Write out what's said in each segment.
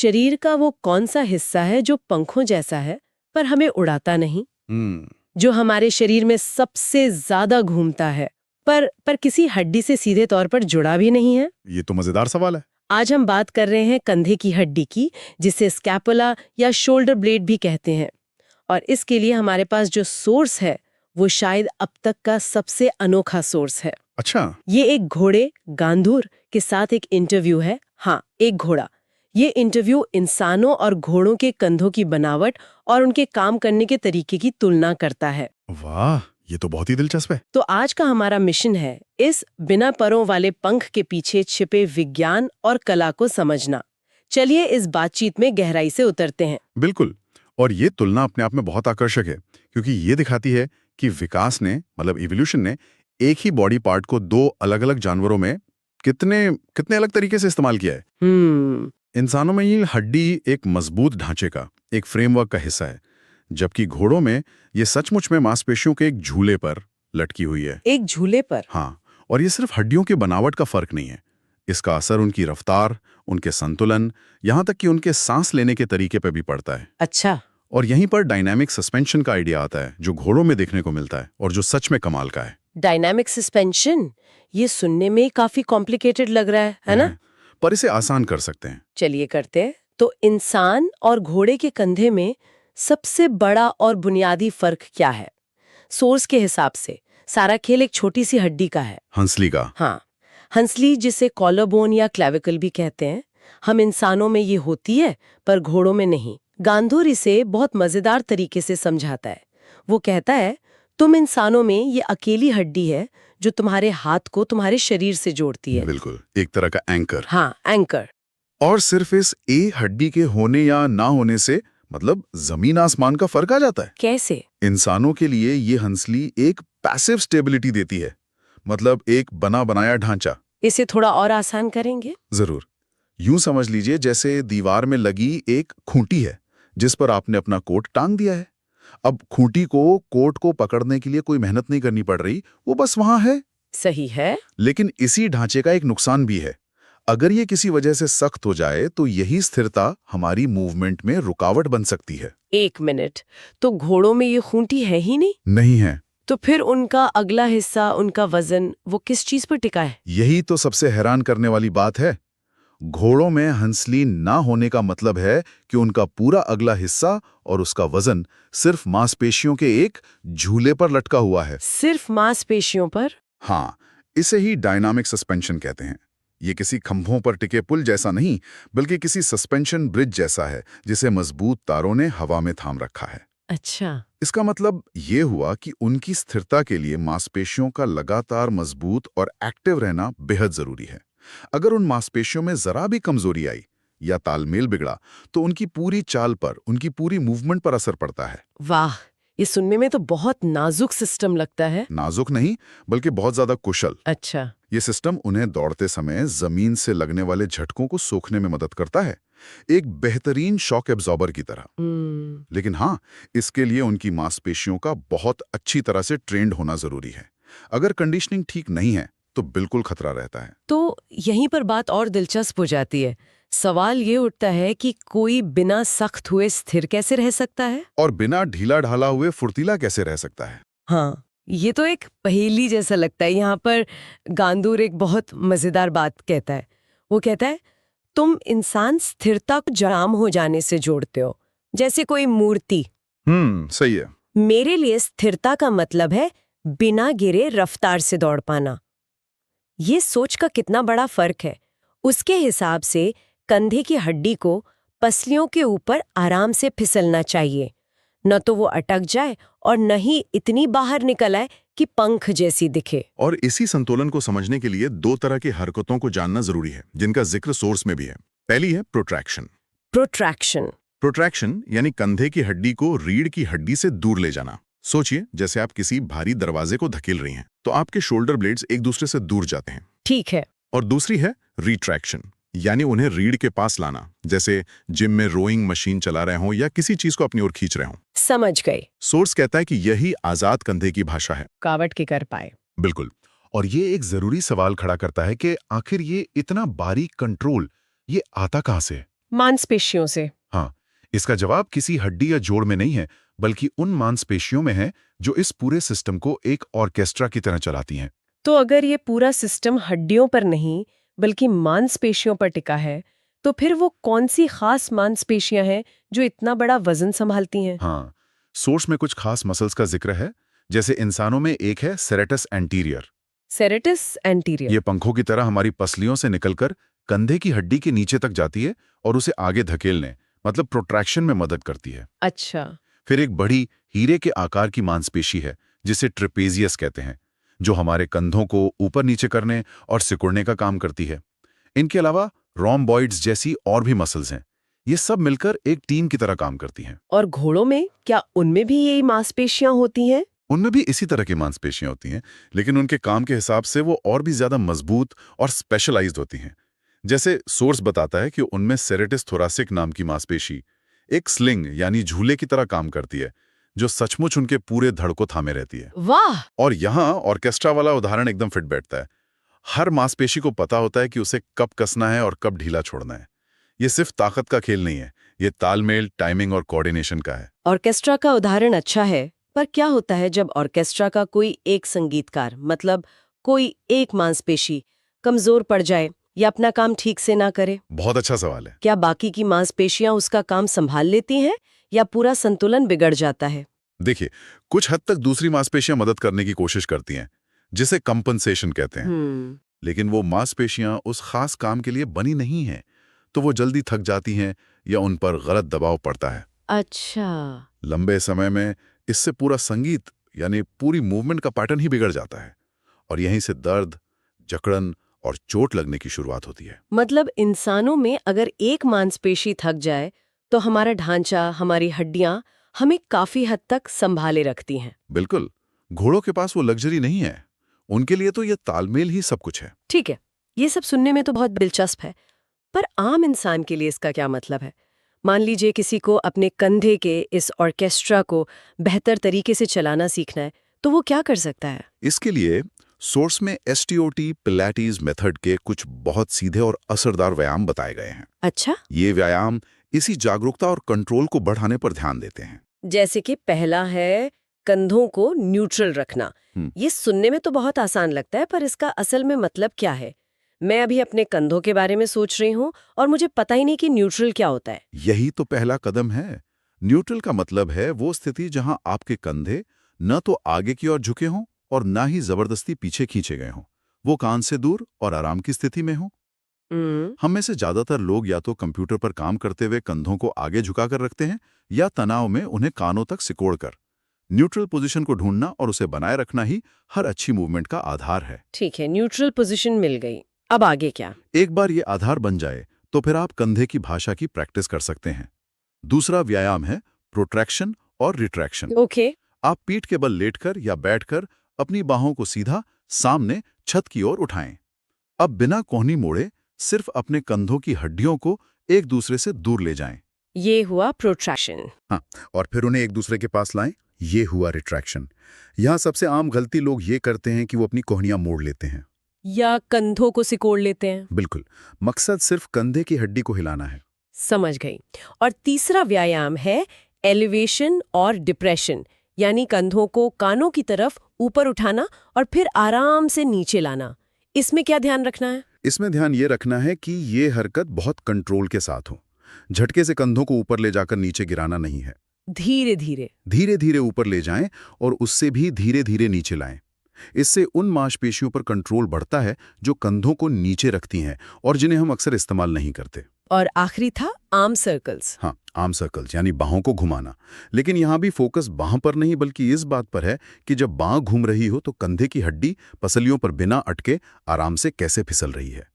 शरीर का वो कौन सा हिस्सा है जो पंखों जैसा है पर हमें उड़ाता नहीं? जो हमारे शरीर में सबसे ज्यादा घूमता है पर किसी हड्डी से सीधे तौर पर जुड़ा भी नहीं है? ये तो मजेदार सवाल है। आज हम बात कर रहे हैं कंधे की हड्डी की, जिसे स्कैपुला या शोल्डर ब्लेड भी कहते हैं। और इसके लिए हमारे पास जो सोर्स है वो शायद अब तक का सबसे अनोखा सोर्स है। अच्छा। ये एक घोड़े गांधूर के साथ एक इंटरव्यू है। हाँ, एक घोड़ा। ये इंटरव्यू इंसानों और घोड़ों के कंधों की बनावट और उनके काम करने के तरीके की तुलना करता है। वाह, ये तो बहुत ही दिलचस्प है। तो आज का हमारा मिशन है इस बिना परों वाले पंख के पीछे छिपे विज्ञान और कला को समझना। चलिए इस बातचीत में गहराई से उतरते हैं। बिल्कुल। और ये तुलना अपने आप में बहुत आकर्षक है, क्योंकि ये दिखाती है कि विकास ने, मतलब इवोल्यूशन ने, एक ही बॉडी पार्ट को दो अलग अलग जानवरों में कितने अलग तरीके से इस्तेमाल किया है। इंसानों में ये हड्डी एक मजबूत ढांचे का, एक फ्रेमवर्क का हिस्सा है, जबकि घोड़ों में ये सचमुच में मांसपेशियों के एक झूले पर लटकी हुई है। एक झूले पर? हाँ, और ये सिर्फ हड्डियों की बनावट का फर्क नहीं है। इसका असर उनकी रफ्तार, उनके संतुलन, यहाँ तक कि उनके सांस लेने के तरीके पर भी पड़ता है। अच्छा। और यहीं पर डायनामिक सस्पेंशन का आइडिया आता है, जो घोड़ों में देखने को मिलता है और जो सच में कमाल का है। डायनामिक सस्पेंशन, ये सुनने में काफी कॉम्प्लिकेटेड लग रहा है ना? पर इसे आसान कर सकते हैं। चलिए करते हैं। तो इंसान और घोड़े के कंधे में सबसे बड़ा और बुनियादी फर्क क्या है? सोर्स के हिसाब से सारा खेल एक छोटी सी हड्डी का है, हंसली का। हाँ, हंसली, जिसे कॉलरबोन या क्लेविकल भी कहते हैं। हम इंसानों में ये होती है पर घोड़ों में नहीं। गांधूर इसे बहुत मजेदार तरीके से समझाता है। वो कहता है, तुम इंसानों में ये अकेली हड्डी है जो तुम्हारे हाथ को तुम्हारे शरीर से जोड़ती है। बिल्कुल, एक तरह का एंकर। हाँ, एंकर। और सिर्फ इस ए हड्डी के होने या ना होने से मतलब जमीन आसमान का फर्क आ जाता है। कैसे? इंसानों के लिए ये हंसली एक पैसिव स्टेबिलिटी देती है, मतलब एक बना बनाया ढांचा। इसे थोड़ा और आसान करेंगे? जरूर। यूं समझ लीजिए जैसे दीवार में लगी एक खूंटी है जिस पर आपने अपना कोट टांग दिया है। अब खूंटी को, कोट को पकड़ने के लिए कोई मेहनत नहीं करनी पड़ रही, वो बस वहां है। सही है। लेकिन इसी ढांचे का एक नुकसान भी है। अगर ये किसी वजह से सख्त हो जाए तो यही स्थिरता हमारी मूवमेंट में रुकावट बन सकती है। एक मिनट, तो घोड़ों में ये खूंटी है ही नहीं? नहीं है। तो फिर उनका अगला हिस्सा, उनका वजन, वो किस चीज पर टिका है? यही तो सबसे हैरान करने वाली बात है। घोड़ों में हंसली ना होने का मतलब है कि उनका पूरा अगला हिस्सा और उसका वजन सिर्फ मांसपेशियों के एक झूले पर लटका हुआ है। सिर्फ मांसपेशियों पर? हाँ, इसे ही डायनामिक सस्पेंशन कहते हैं। ये किसी खंभों पर टिके पुल जैसा नहीं, बल्कि किसी सस्पेंशन ब्रिज जैसा है, जिसे मजबूत तारों ने हवा में थाम रखा है। अच्छा। इसका मतलब ये हुआ कि उनकी स्थिरता के लिए मांसपेशियों का लगातार मजबूत और एक्टिव रहना बेहद जरूरी है। अगर उन मांसपेशियों में जरा भी कमजोरी आई या तालमेल बिगड़ा तो उनकी पूरी चाल पर, उनकी पूरी मूवमेंट पर असर पड़ता है। वाह, ये सुनने में तो बहुत नाजुक सिस्टम लगता है। नाजुक नहीं, बल्कि बहुत ज्यादा कुशल। अच्छा। ये सिस्टम उन्हें दौड़ते समय जमीन से लगने वाले झटकों को सोखने में मदद करता है, एक बेहतरीन शॉक एब्जॉर्बर की तरह। लेकिन हाँ, इसके लिए उनकी मांसपेशियों का बहुत अच्छी तरह से ट्रेंड होना जरूरी है। अगर कंडीशनिंग ठीक नहीं है तो बिल्कुल खतरा रहता है। तो यहीं पर बात और दिलचस्प हो जाती है। सवाल ये उठता है कि कोई बिना सख्त हुए स्थिर कैसे रह सकता है? और बिना ढीला ढाला हुए फुर्तीला कैसे रह सकता है? हाँ, ये तो एक पहेली जैसा लगता है। यहाँ पर गांधूर एक बहुत मजेदार बात कहता है। वो कहता है, तुम इंसान स्थिरता को जाम हो जाने से जोड़ते हो, जैसे कोई मूर्ति। सही है। मेरे लिए स्थिरता का मतलब है बिना गिरे रफ्तार से दौड़ पाना। ये सोच का कितना बड़ा फर्क है। उसके हिसाब से कंधे की हड्डी को पसलियों के ऊपर आराम से फिसलना चाहिए, न तो वो अटक जाए और न ही इतनी बाहर निकल आए कि पंख जैसी दिखे। और इसी संतुलन को समझने के लिए दो तरह की हरकतों को जानना जरूरी है, जिनका जिक्र सोर्स में भी है। पहली है प्रोट्रैक्शन। प्रोट्रैक्शन यानी कंधे की हड्डी को रीढ़ की हड्डी से दूर ले जाना। सोचिए, जैसे आप किसी भारी दरवाजे को धकेल रही हैं, तो आपके शोल्डर ब्लेड्स एक दूसरे से दूर जाते हैं। ठीक है। और दूसरी है रिट्रैक्शन, यानी उन्हें रीढ़ के पास लाना, जैसे जिम में रोइंग मशीन चला रहे हों या किसी चीज को अपनी ओर खींच रहे हों। समझ गए। सोर्स कहता है कि यही आजाद कंधे की भाषा है। कावट के कर पाए। बिल्कुल। और ये एक जरूरी सवाल खड़ा करता है कि आखिर ये इतना बारीक कंट्रोल ये आता कहां से? मांसपेशियों से। हाँ, इसका जवाब किसी हड्डी या जोड़ में नहीं है, बल्कि उन मांसपेशियों में है जो इस पूरे सिस्टम को एक ऑर्केस्ट्रा की तरह चलाती हैं। तो अगर ये पूरा सिस्टम हड्डियों पर नहीं बल्कि मांसपेशियों पर टिका है, तो फिर वो कौन सी खास मांसपेशियां हैं जो इतना बड़ा वजन संभालती हैं? हाँ, सोर्स में कुछ खास मसल्स का जिक्र है, जैसे इंसानों में एक है सेरेटस एंटीरियर। Serratus anterior. ये पंखों की तरह हमारी पसलियों से निकलकर कंधे की हड्डी के नीचे तक जाती है और उसे आगे धकेलने, मतलब प्रोट्रैक्शन में मदद करती है। अच्छा। फिर एक बड़ी हीरे के आकार की मांसपेशी है, जिसे ट्रेपेजियस कहते हैं, जो हमारे कंधों को ऊपर नीचे करने और सिकुड़ने का काम करती है। इनके अलावा रोम्बॉइड्स जैसी और भी मसल्स हैं। ये सब मिलकर एक टीम की तरह काम करती हैं। और घोड़ों में क्या उनमें भी यही मांसपेशियां होती हैं? उनमें भी इसी तरह की मांसपेशियां होती हैं, लेकिन उनके काम के हिसाब से वो और भी ज्यादा मजबूत और स्पेशलाइज्ड होती हैं। जैसे सोर्स बताता है कि उनमें सेरेटिस थोरासिक नाम की मांसपेशी एक स्लिंग यानी झूले की तरह काम करती है, जो सचमुच उनके पूरे धड़ को थामे रहती है। वाह। और यहाँ ऑर्केस्ट्रा वाला उदाहरण एकदम फिट बैठता है। हर मांसपेशी को पता होता है कि उसे कब कसना है और कब ढीला छोड़ना है। ये सिर्फ ताकत का खेल नहीं है, ये तालमेल, टाइमिंग और कोऑर्डिनेशन का है। ऑर्केस्ट्रा का उदाहरण अच्छा है, पर क्या होता है जब ऑर्केस्ट्रा का कोई एक संगीतकार, मतलब कोई एक मांसपेशी कमजोर पड़ जाए या अपना काम ठीक से ना करे? बहुत अच्छा सवाल है। क्या बाकी की मांसपेशियां उसका काम संभाल लेती हैं या पूरा संतुलन बिगड़ जाता है? देखिए, कुछ हद तक दूसरी मांसपेशियां मदद करने की कोशिश करती हैं, जिसे कंपनसेशन कहते हैं। लेकिन वो मांसपेशियां उस खास काम के लिए बनी नहीं हैं, तो वो जल्दी थक जाती हैं या उन पर गलत दबाव पड़ता है। अच्छा। लंबे समय में इससे पूरा संगीत यानी पूरी मूवमेंट का पैटर्न ही बिगड़ जाता है और यहीं से दर्द, जकड़न और चोट लगने की शुरुआत होती है। मतलब इंसानों में अगर एक मांसपेशी थक जाए तो हमारा ढांचा, हमारी हड्डियां हमें काफी हद तक संभाले रखती हैं। बिल्कुल, घोड़ों के पास वो लग्जरी नहीं है। उनके लिए तो ये तालमेल ही सब कुछ है। ठीक है, ये सब सुनने में तो बहुत दिलचस्प है, पर आम इंसान के लिए इसका क्या मतलब है? मान लीजिए किसी को अपने कंधे के इस ऑर्केस्ट्रा को बेहतर तरीके से चलाना सीखना है, तो वो क्या कर सकता है? इसके लिए सोर्स में STOT पिलाटीज मेथड के कुछ बहुत सीधे और असरदार व्यायाम बताए गए हैं। अच्छा। ये व्यायाम इसी जागरूकता और कंट्रोल को बढ़ाने पर ध्यान देते हैं। जैसे कि पहला है कंधों को न्यूट्रल रखना। ये सुनने में तो बहुत आसान लगता है, पर इसका असल में मतलब क्या है? मैं अभी अपने कंधों के बारे में सोच रही हूँ और मुझे पता ही नहीं कि न्यूट्रल क्या होता है। यही तो पहला कदम है। न्यूट्रल का मतलब है वो स्थिति जहां आपके कंधे न तो आगे की ओर झुके हों और न ही जबरदस्ती पीछे खींचे गए हों। वो कान से दूर और आराम की स्थिति में हो। हम में से ज्यादातर लोग या तो कंप्यूटर पर काम करते हुए कंधों को आगे झुकाकर रखते हैं या तनाव में उन्हें कानों तक सिकोड़कर। न्यूट्रल पोजीशन को ढूंढना और उसे बनाए रखना ही हर अच्छी मूवमेंट का आधार है। ठीक है, न्यूट्रल पोजीशन मिल गई। अब आगे क्या? एक बार ये आधार बन जाए तो फिर आप कंधे की भाषा की प्रैक्टिस कर सकते हैं। दूसरा व्यायाम है प्रोट्रैक्शन और रिट्रैक्शन। ओके। आप पीठ के बल लेटकर या बैठकर अपनी बाहों को सीधा सामने छत की ओर उठाएं। अब बिना कोहनी मोड़े सिर्फ अपने कंधों की हड्डियों को एक दूसरे से दूर ले जाएं। ये हुआ प्रोट्रैक्शन। हाँ, और फिर उन्हें एक दूसरे के पास लाएं। ये हुआ रिट्रैक्शन। यहाँ सबसे आम गलती लोग ये करते हैं कि वो अपनी कोहनियां मोड़ लेते हैं या कंधों को सिकोड़ लेते हैं। बिल्कुल, मकसद सिर्फ कंधे की हड्डी को हिलाना है। समझ गई। और तीसरा व्यायाम है एलिवेशन और डिप्रेशन, यानी कंधों को कानों की तरफ ऊपर उठाना और फिर आराम से नीचे लाना। इसमें क्या ध्यान रखना है? इसमें ध्यान ये रखना है कि ये हरकत बहुत कंट्रोल के साथ हो। झटके से कंधों को ऊपर ले जाकर नीचे गिराना नहीं है। धीरे धीरे धीरे धीरे ऊपर ले जाएं और उससे भी धीरे धीरे नीचे लाएं। इससे उन मांसपेशियों पर कंट्रोल बढ़ता है जो कंधों को नीचे रखती हैं और जिन्हें हम अक्सर इस्तेमाल नहीं करते। और आखिरी था आर्म सर्कल्स। हाँ, आर्म सर्कल्स यानी बाहों को घुमाना। लेकिन यहाँ भी फोकस बाह पर नहीं बल्कि इस बात पर है कि जब बाह घूम रही हो तो कंधे की हड्डी पसलियों पर बिना अटके आराम से कैसे फिसल रही है।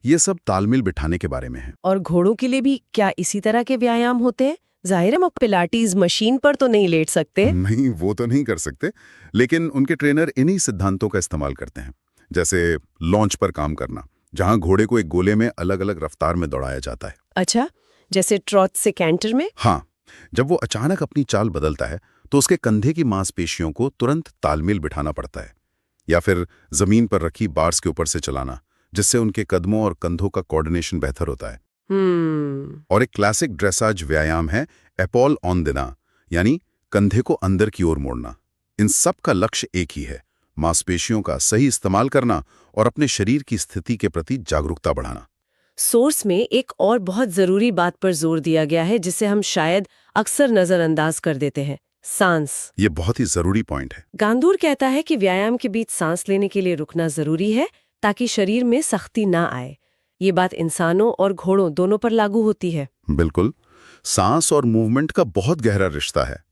ये सब तालमेल बिठाने के बारे में है। और घोड़ों के लिए भी क्या इसी तरह के व्यायाम होते हैं? जाहिर है हम पिलाटीज मशीन पर तो नहीं लेट सकते। नहीं, वो तो नहीं कर सकते, लेकिन उनके ट्रेनर इन्हीं सिद्धांतों का इस्तेमाल करते हैं। जैसे लॉन्च पर काम करना, जहां घोड़े को एक गोले में अलग अलग रफ्तार में दौड़ाया जाता है। अच्छा, जैसे ट्रॉट से कैंटर में? हाँ, जब वो अचानक अपनी चाल बदलता है तो उसके कंधे की मांसपेशियों को तुरंत तालमेल बिठाना पड़ता है। या फिर जमीन पर रखी बार्स के ऊपर से चलाना, जिससे उनके कदमों और कंधों का कोऑर्डिनेशन बेहतर होता है। और एक क्लासिक ड्रेसाज व्यायाम है एपॉल ऑन देना, यानी कंधे को अंदर की ओर मोड़ना। इन सब का लक्ष्य एक ही है, मांसपेशियों का सही इस्तेमाल करना और अपने शरीर की स्थिति के प्रति जागरूकता बढ़ाना। सोर्स में एक और बहुत जरूरी बात पर जोर दिया गया है जिसे हम शायद अक्सर नजरअंदाज कर देते हैं, सांस। ये बहुत ही जरूरी पॉइंट है। गांधूर कहता है कि व्यायाम के बीच सांस लेने के लिए रुकना जरूरी है ताकि शरीर में सख्ती ना आए। ये बात इंसानों और घोड़ों दोनों पर लागू होती है। बिल्कुल, सांस और मूवमेंट का बहुत गहरा रिश्ता है।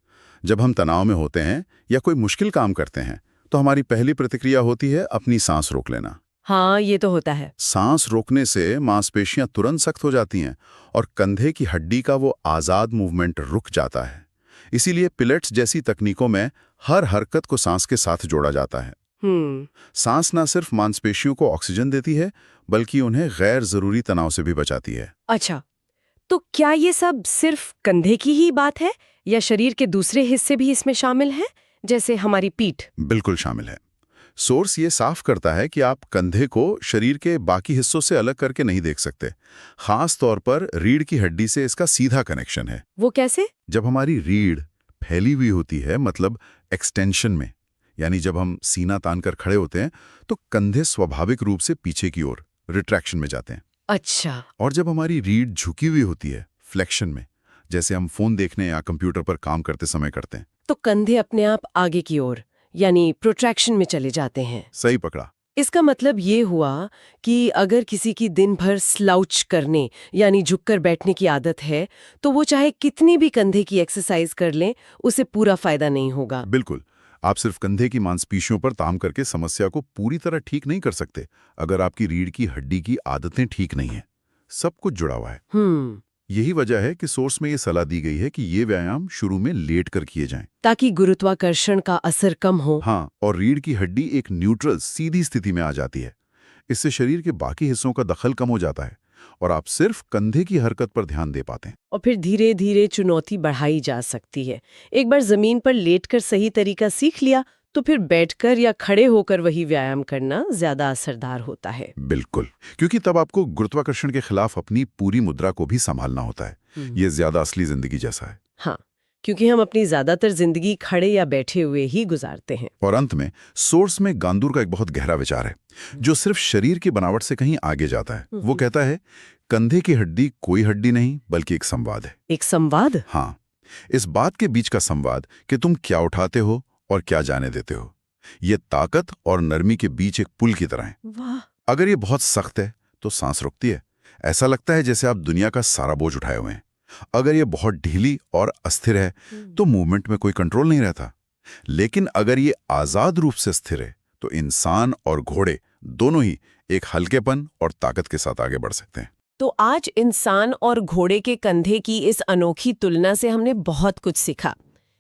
जब हम तनाव में होते हैं या कोई मुश्किल काम करते हैं तो हमारी पहली प्रतिक्रिया होती है अपनी सांस रोक लेना। हाँ, ये तो होता है। सांस रोकने से मांसपेशियां तुरंत सख्त हो जाती हैं और कंधे की हड्डी का वो आजाद मूवमेंट रुक जाता है। इसीलिए पिलेट्स जैसी तकनीकों में हर हरकत को सांस के साथ जोड़ा जाता है। सांस न सिर्फ मांसपेशियों को ऑक्सीजन देती है बल्कि उन्हें गैर जरूरी तनाव से भी बचाती है। अच्छा, तो क्या ये सब सिर्फ कंधे की ही बात है या शरीर के दूसरे हिस्से भी इसमें शामिल हैं, जैसे हमारी पीठ? बिल्कुल शामिल है। सोर्स ये साफ करता है कि आप कंधे को शरीर के बाकी हिस्सों से अलग करके नहीं देख सकते। खास तौर पर रीढ़ की हड्डी से इसका सीधा कनेक्शन है। वो कैसे? जब हमारी रीढ़ फैली हुई होती है, मतलब एक्सटेंशन में, यानी जब हम सीना तानकर खड़े होते हैं तो कंधे स्वाभाविक रूप से पीछे की ओर रिट्रैक्शन में जाते हैं। अच्छा। और जब हमारी रीढ़ झुकी हुई होती है, फ्लेक्शन में, जैसे हम फोन देखने या कंप्यूटर पर काम करते समय करते हैं, तो कंधे अपने आप आगे की ओर यानी प्रोट्रैक्शन में चले जाते हैं। सही पकड़ा। इसका मतलब ये हुआ कि अगर किसी की दिन भर स्लाउच करने यानी झुककर बैठने की आदत है तो वो चाहे कितनी भी कंधे की एक्सरसाइज कर लें, उसे पूरा फायदा नहीं होगा। बिल्कुल, आप सिर्फ कंधे की मांसपेशियों पर ताम करके समस्या को पूरी तरह ठीक नहीं कर सकते अगर आपकी रीढ़ की हड्डी की आदतें ठीक नहीं हैं। सब कुछ जुड़ा हुआ है। यही वजह है कि सोर्स में ये सलाह दी गई है कि ये व्यायाम शुरू में लेट कर किए जाएं, ताकि गुरुत्वाकर्षण का असर कम हो। हाँ, और रीढ़ की हड्डी एक न्यूट्रल सीधी स्थिति में आ जाती है। इससे शरीर के बाकी हिस्सों का दखल कम हो जाता है और आप सिर्फ कंधे की हरकत पर ध्यान दे पाते हैं। और फिर धीरे धीरे चुनौती बढ़ाई जा सकती है। एक बार जमीन पर लेटकर सही तरीका सीख लिया तो फिर बैठकर या खड़े होकर वही व्यायाम करना ज्यादा असरदार होता है। बिल्कुल, क्योंकि तब आपको गुरुत्वाकर्षण के खिलाफ अपनी पूरी मुद्रा को भी संभालना होता है। ये ज्यादा असली जिंदगी जैसा है। हाँ, क्योंकि हम अपनी ज्यादातर जिंदगी खड़े या बैठे हुए ही गुजारते हैं। और अंत में सोर्स में गांधूर का एक बहुत गहरा विचार है जो सिर्फ शरीर की बनावट से कहीं आगे जाता है। वो कहता है, कंधे की हड्डी कोई हड्डी नहीं बल्कि एक संवाद है। एक संवाद? हाँ, इस बात के बीच का संवाद कि तुम क्या उठाते हो और क्या जाने देते हो। ये ताकत और नरमी के बीच एक पुल की तरह है। वाह। अगर ये बहुत सख्त है तो सांस रुकती है, ऐसा लगता है जैसे आप दुनिया का सारा बोझ उठाए हुए हैं। अगर ये बहुत ढीली और अस्थिर है तो मूवमेंट में कोई कंट्रोल नहीं रहता। लेकिन अगर ये आजाद रूप से स्थिर है तो इंसान और घोड़े दोनों ही एक हल्केपन और ताकत के साथ आगे बढ़ सकते हैं। तो आज इंसान और घोड़े के कंधे की इस अनोखी तुलना से हमने बहुत कुछ सीखा।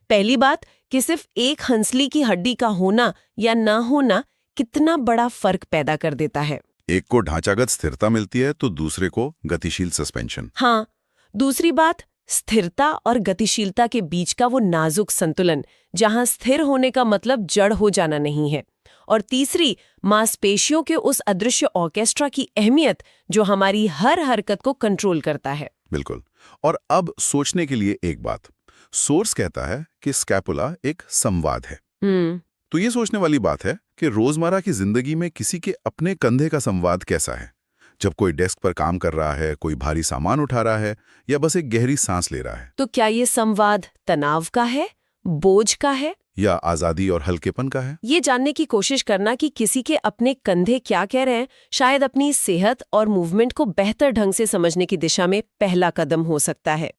पहली बात कि सिर्फ एक हंसली की हड्डी का होना या ना होना कितना बड़ा फर्क पैदा कर देता है। एक को ढांचागत स्थिरता मिलती है तो दूसरे को गतिशील सस्पेंशन। हाँ, दूसरी बात स्थिरता और गतिशीलता के बीच का वो नाजुक संतुलन, जहां स्थिर होने का मतलब जड़ हो जाना नहीं है। और तीसरी, मांसपेशियों के उस अदृश्य ऑर्केस्ट्रा की अहमियत जो हमारी हर हरकत को कंट्रोल करता है। बिल्कुल। और अब सोचने के लिए एक बात, सोर्स कहता है कि स्कैपुला एक संवाद है। तो ये सोचने वाली बात है कि रोजमर्रा की जिंदगी में किसी के अपने कंधे का संवाद कैसा है। जब कोई डेस्क पर काम कर रहा है, कोई भारी सामान उठा रहा है या बस एक गहरी सांस ले रहा है, तो क्या ये संवाद तनाव का है, बोझ का है या आजादी और हल्केपन का है? ये जानने की कोशिश करना कि किसी के अपने कंधे क्या कह रहे हैं, शायद अपनी सेहत और मूवमेंट को बेहतर ढंग से समझने की दिशा में पहला कदम हो सकता है।